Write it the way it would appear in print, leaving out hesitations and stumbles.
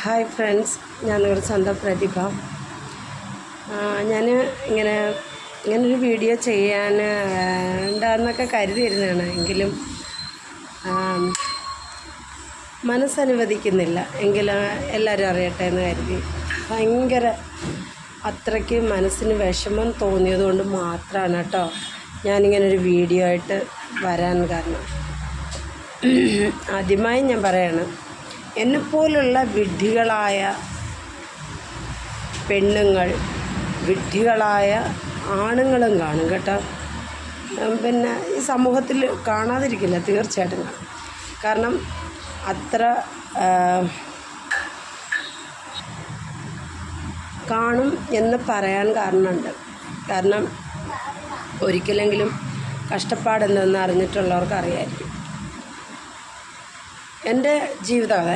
Hi friends, ഞാൻ നിങ്ങളുടെ സ്വന്തം പ്രതിഭ. ഞാൻ ഇങ്ങനൊരു വീഡിയോ ചെയ്യാൻ ഉണ്ടാകുന്നൊക്കെ കരുതിയിരുന്നതാണ്. എങ്കിലും മനസ്സനുവദിക്കുന്നില്ല. എങ്കിലും എല്ലാവരും അറിയട്ടെ എന്ന് കരുതി. അത്രയ്ക്ക് മനസ്സിന് വിഷമം തോന്നിയതുകൊണ്ട് മാത്രമാണ് കേട്ടോ ഞാനിങ്ങനൊരു വീഡിയോ ആയിട്ട് വരാൻ കാരണം. ആദ്യമായി ഞാൻ പറയണം, എന്നെപ്പോലുള്ള വിഡ്ഢികളായ പെണ്ണുങ്ങൾ, വിഡ്ഢികളായ ആണുങ്ങളും കാണും കേട്ടോ. പിന്നെ ഈ സമൂഹത്തിൽ കാണാതിരിക്കില്ല, തീർച്ചയായിട്ടും കാണും. കാരണം അത്ര കാണും എന്ന് പറയാൻ കാരണമുണ്ട്. കാരണം ഒരിക്കലെങ്കിലും കഷ്ടപ്പാടെന്തെന്ന് അറിഞ്ഞിട്ടുള്ളവർക്ക് അറിയായിരിക്കും. എൻ്റെ ജീവിതകഥ